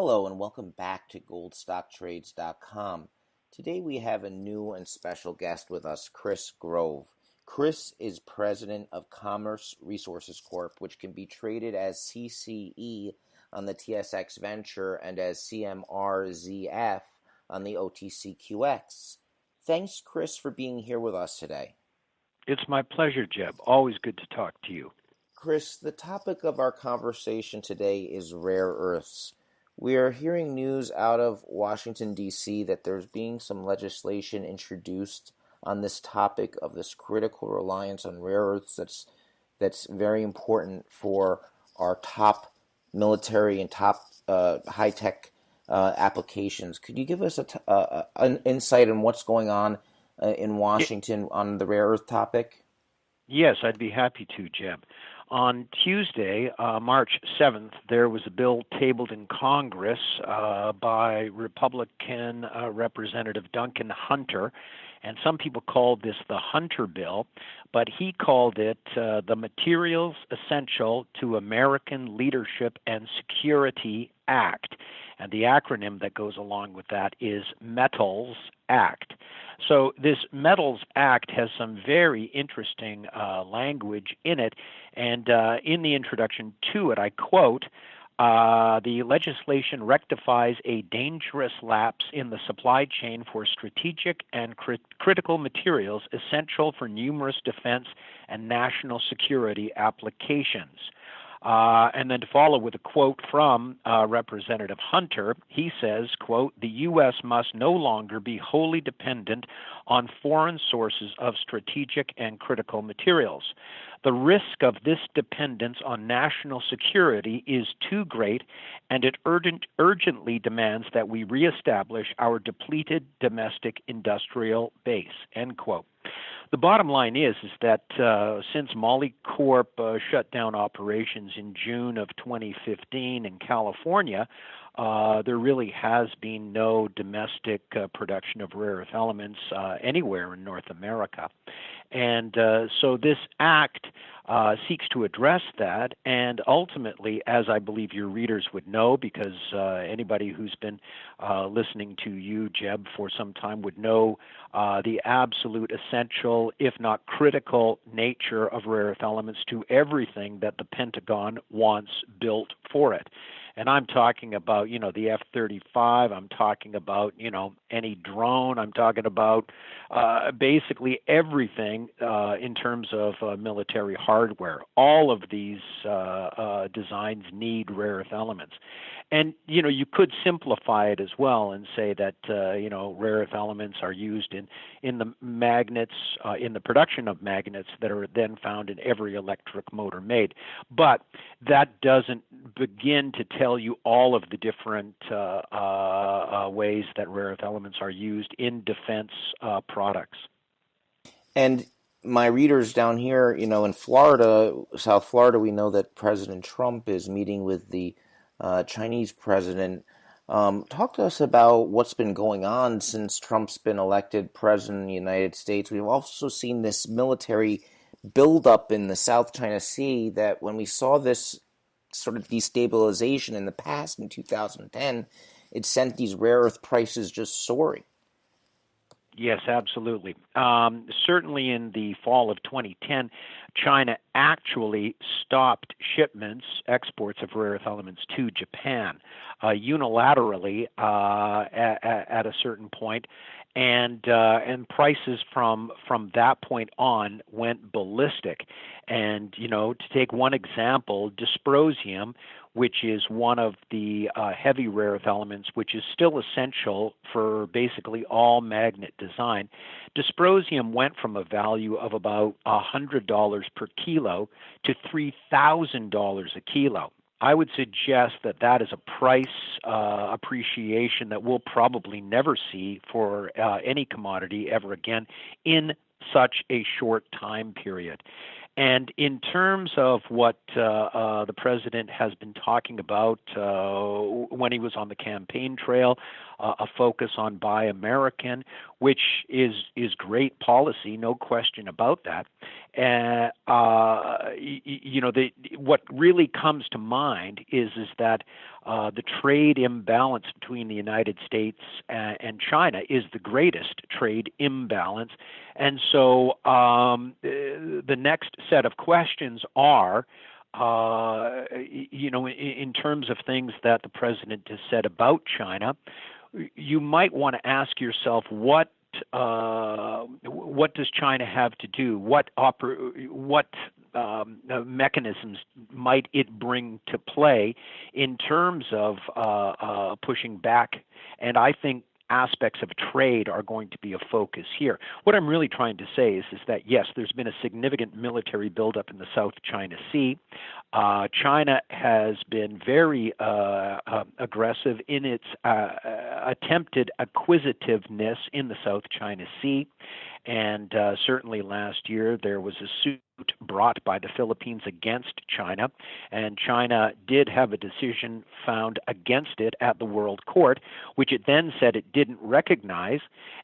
Hello and welcome back to goldstocktrades.com. Today we have a new and special guest with us, Chris Grove. Chris is president of Commerce Resources Corp, which can be traded as CCE on the TSX Venture and as CMRZF on the OTCQX. Thanks, Chris, for being here with us today. It's my pleasure, Jeb. Always good to talk to you. Chris, the topic of our conversation today is rare earths. We are hearing news out of Washington, D.C. that there's being some legislation introduced on this topic of this critical reliance on rare earths that's very important for our top military and top high-tech applications. Could you give us an insight on what's going on in Washington on the rare earth topic? Yes, I'd be happy to, Jeb. On Tuesday, March 7th, there was a bill tabled in Congress by Republican Representative Duncan Hunter, and some people called this the Hunter Bill, but he called it the Materials Essential to American Leadership and Security Act. And the acronym that goes along with that is METALS Act. So this METALS Act has some very interesting language in it, and in the introduction to it, I quote, the legislation rectifies a dangerous lapse in the supply chain for strategic and critical materials essential for numerous defense and national security applications. And then to follow with a quote from Representative Hunter, he says, quote, the U.S. must no longer be wholly dependent on foreign sources of strategic and critical materials. The risk of this dependence on national security is too great, and it urgently demands that we reestablish our depleted domestic industrial base, end quote. The bottom line is that since Molycorp shut down operations in June of 2015 in California, there really has been no domestic production of rare earth elements anywhere in North America. And so this act seeks to address that, and ultimately, as I believe your readers would know, because anybody who's been listening to you, Jeb, for some time would know the absolute essential, if not critical, nature of rare earth elements to everything that the Pentagon wants built for it. And I'm talking about, the F-35. I'm talking about, any drone. I'm talking about basically everything in terms of military hardware. All of these designs need rare earth elements. And, you could simplify it as well and say that, rare earth elements are used in the magnets, in the production of magnets that are then found in every electric motor made. But that doesn't begin to tell you all of the different ways that rare earth elements are used in defense products. And my readers down here, in Florida, South Florida, we know that President Trump is meeting with the Chinese president. Talk to us about what's been going on since Trump's been elected president of the United States. We've also seen this military buildup in the South China Sea that when we saw this sort of destabilization in the past in 2010, it sent these rare earth prices just soaring. Yes, absolutely. Certainly in the fall of 2010, China actually stopped shipments, exports of rare earth elements to Japan unilaterally at a certain point, and prices from that point on went ballistic. And to take one example, dysprosium, which is one of the heavy rare earth elements, which is still essential for basically all magnet design. Dysprosium went from a value of about $100 per kilo to $3,000 a kilo. I would suggest that is a price appreciation that we'll probably never see for any commodity ever again in such a short time period. And in terms of what the president has been talking about when he was on the campaign trail, a focus on Buy American, which is great policy, no question about that. what really comes to mind is that the trade imbalance between the United States and China is the greatest trade imbalance, and so the next set of questions are, in terms of things that the president has said about China, you might want to ask yourself what does China have to do? What mechanisms might it bring to play in terms of pushing back? And I think aspects of trade are going to be a focus here. What I'm really trying to say is that, yes, there's been a significant military buildup in the South China Sea. China has been very aggressive in its attempted acquisitiveness in the South China Sea. And certainly last year there was a suit brought by the Philippines against China, and China did have a decision found against it at the World Court, which it then said it didn't recognize.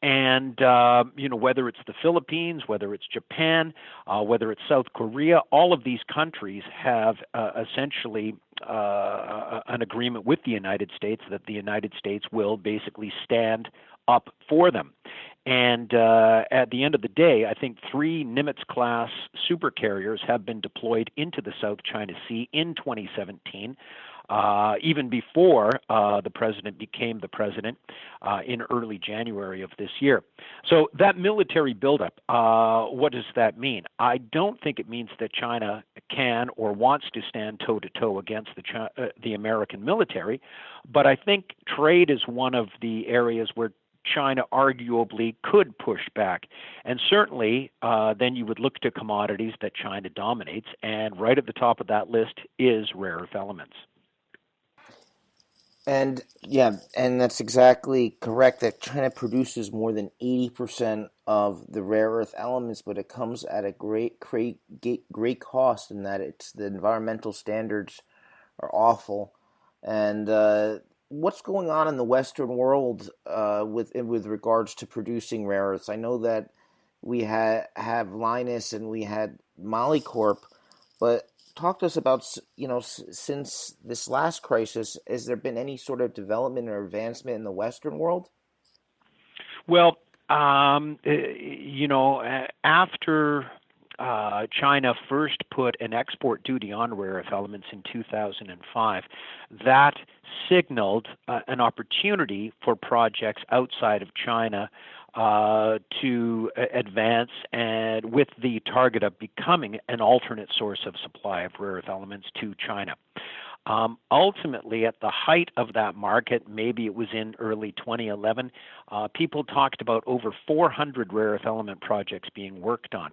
And whether it's the Philippines, whether it's Japan, whether it's South Korea, all of these countries have essentially an agreement with the United States that the United States will basically stand up for them. And at the end of the day, I think 3 Nimitz-class supercarriers have been deployed into the South China Sea in 2017, even before the president became the president in early January of this year. So that military buildup, what does that mean? I don't think it means that China can or wants to stand toe-to-toe against the American military, but I think trade is one of the areas where China arguably could push back. And certainly then you would look to commodities that China dominates, and right at the top of that list is rare earth elements. And yeah, and that's exactly correct that China produces more than 80% of the rare earth elements, but it comes at a great cost in that the environmental standards are awful. And what's going on in the Western world with regards to producing rare earths? I know that we have Linus and we had Molycorp, but talk to us about, since this last crisis, has there been any sort of development or advancement in the Western world? Well, after China first put an export duty on rare earth elements in 2005, that signaled an opportunity for projects outside of China to advance, and with the target of becoming an alternate source of supply of rare earth elements to China. Ultimately, at the height of that market, maybe it was in early 2011, people talked about over 400 rare earth element projects being worked on.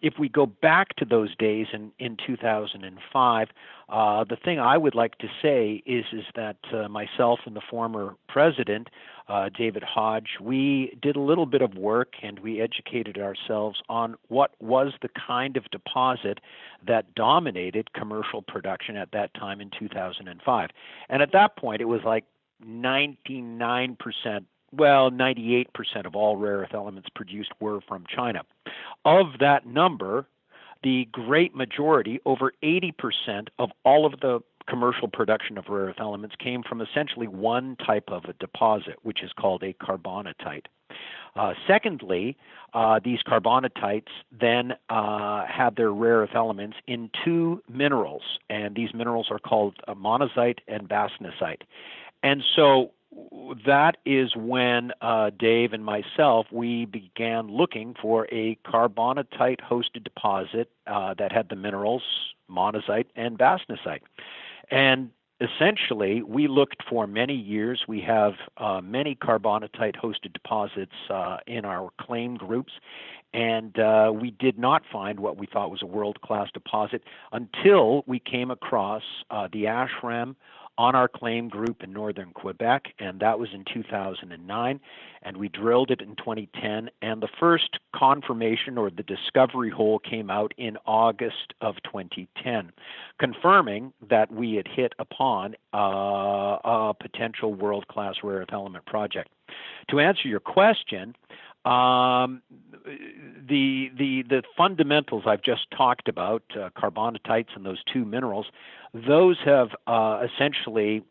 If we go back to those days in 2005, the thing I would like to say is that myself and the former president, David Hodge, we did a little bit of work and we educated ourselves on what was the kind of deposit that dominated commercial production at that time in 2005. And at that point, it was like 98% of all rare earth elements produced were from China. Of that number, the great majority, over 80% of all of the commercial production of rare earth elements came from essentially one type of a deposit, which is called a carbonatite. Secondly, these carbonatites then have their rare earth elements in 2 minerals, and these minerals are called monazite and bastnasite. And so that is when Dave and myself, we began looking for a carbonatite-hosted deposit that had the minerals monazite and bastnasite. And essentially, we looked for many years. We have many carbonatite-hosted deposits in our claim groups, and we did not find what we thought was a world-class deposit until we came across the ashram on our claim group in northern Quebec, and that was in 2009, and we drilled it in 2010, and the first confirmation or the discovery hole came out in August of 2010, confirming that we had hit upon a potential world-class rare earth element project. To answer your question, the fundamentals I've just talked about, carbonatites and those two minerals, those have essentially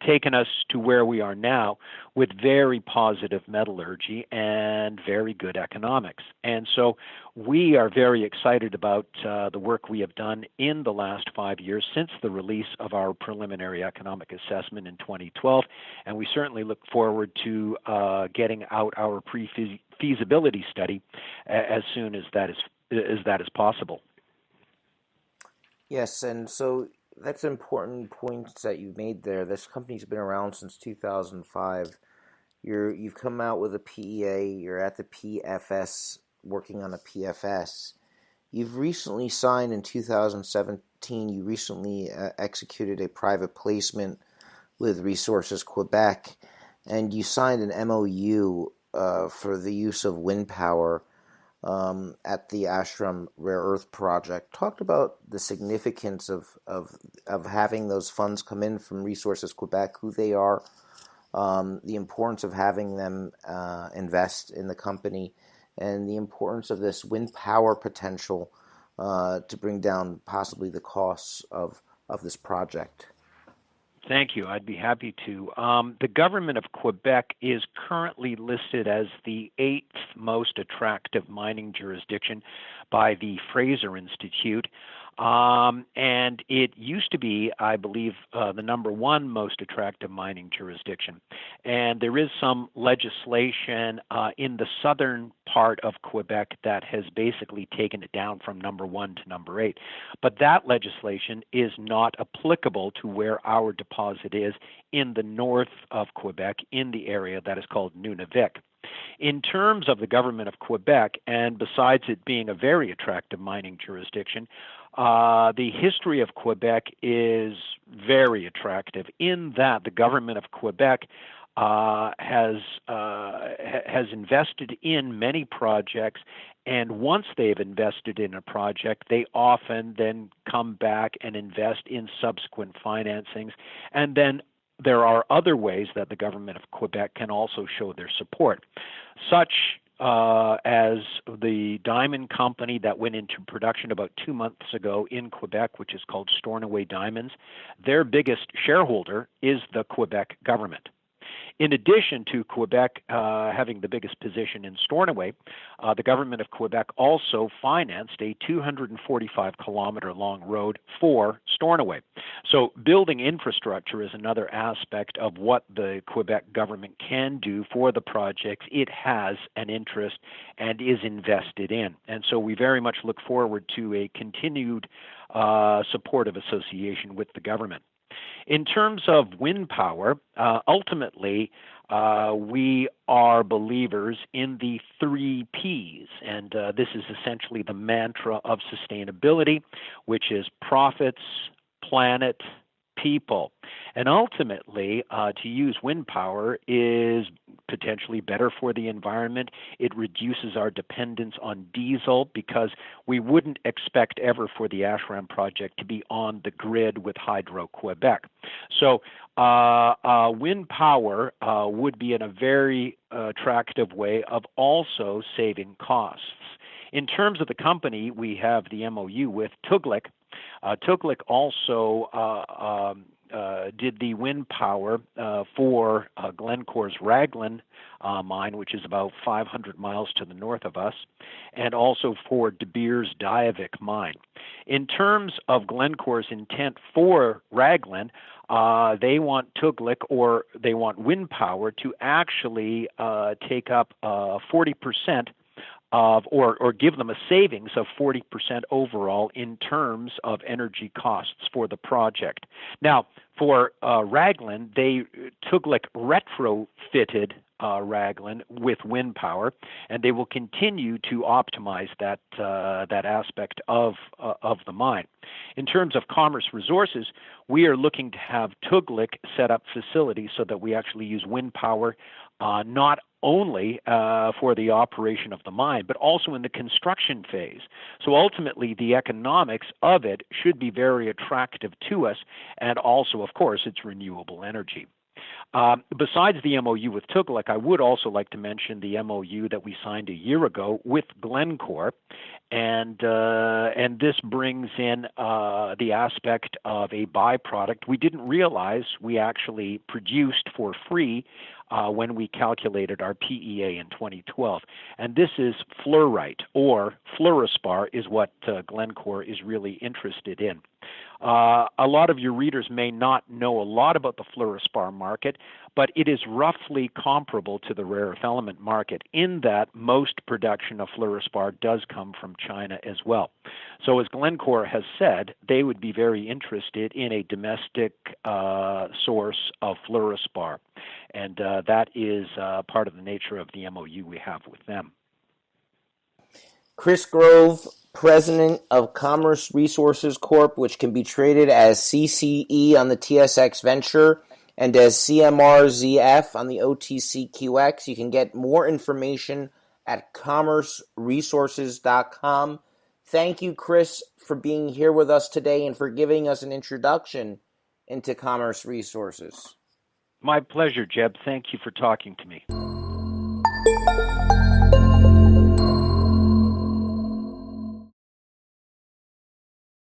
taken us to where we are now with very positive metallurgy and very good economics. And so we are very excited about the work we have done in the last 5 years since the release of our preliminary economic assessment in 2012, and we certainly look forward to getting out our pre-feasibility study as soon as that is possible. Yes, and so that's important points that you've made there. This company's been around since 2005. You've come out with a PEA. You're at the PFS, working on a PFS. You've recently signed in 2017. You recently executed a private placement with Resources Quebec, and you signed an MOU for the use of wind power at the Ashram Rare Earth Project. Talked about the significance of having those funds come in from Resources Quebec, who they are, the importance of having them invest in the company, and the importance of this wind power potential to bring down possibly the costs of this project. Thank you. I'd be happy to. The government of Quebec is currently listed as the 8th most attractive mining jurisdiction by the Fraser Institute. And it used to be, I believe, the number 1 most attractive mining jurisdiction. And there is some legislation in the southern part of Quebec that has basically taken it down from number 1 to number 8. But that legislation is not applicable to where our deposit is in the north of Quebec, in the area that is called Nunavik. In terms of the government of Quebec, and besides it being a very attractive mining jurisdiction, the history of Quebec is very attractive in that the government of Quebec has invested in many projects, and once they've invested in a project, they often then come back and invest in subsequent financings, and then there are other ways that the government of Quebec can also show their support, such as the diamond company that went into production about 2 months ago in Quebec, which is called Stornoway Diamonds. Their biggest shareholder is the Quebec government. In addition to Quebec having the biggest position in Stornoway, the government of Quebec also financed a 245-kilometer long road for Stornoway. So building infrastructure is another aspect of what the Quebec government can do for the projects it has an interest and is invested in. And so we very much look forward to a continued supportive association with the government. In terms of wind power, ultimately, we are believers in the 3 Ps, and this is essentially the mantra of sustainability, which is profits, planet, people. And ultimately, to use wind power is potentially better for the environment. It reduces our dependence on diesel because we wouldn't expect ever for the Ashram project to be on the grid with Hydro-Quebec. So wind power would be in a very attractive way of also saving costs. In terms of the company, we have the MOU with Tuglik. Tuglik also did the wind power for Glencore's Raglan mine, which is about 500 miles to the north of us, and also for De Beers Diavik mine. In terms of Glencore's intent for Raglan, they want Tuglik, or they want wind power, to actually take up 40% of, or give them a savings of 40% overall in terms of energy costs for the project. Now, for Raglan, Tuglik retrofitted Raglan with wind power, and they will continue to optimize that aspect of the mine. In terms of Commerce Resources, we are looking to have Tuglik set up facilities so that we actually use wind power not only for the operation of the mine, but also in the construction phase. So ultimately, the economics of it should be very attractive to us, and also, of course, it's renewable energy. Besides the MOU with Tukulak, I would also like to mention the MOU that we signed a year ago with Glencore, and this brings in the aspect of a byproduct we didn't realize we actually produced for free when we calculated our PEA in 2012, and this is fluorite, or fluorspar is what Glencore is really interested in. A lot of your readers may not know a lot about the fluorspar market, but it is roughly comparable to the rare earth element market in that most production of fluorspar does come from China as well. So as Glencore has said, they would be very interested in a domestic source of fluorspar, and that is part of the nature of the MOU we have with them. Chris Grove, president of Commerce Resources Corp., which can be traded as CCE on the TSX Venture and as CMRZF on the OTCQX. You can get more information at commerceresources.com. Thank you, Chris, for being here with us today and for giving us an introduction into Commerce Resources. My pleasure, Jeb. Thank you for talking to me.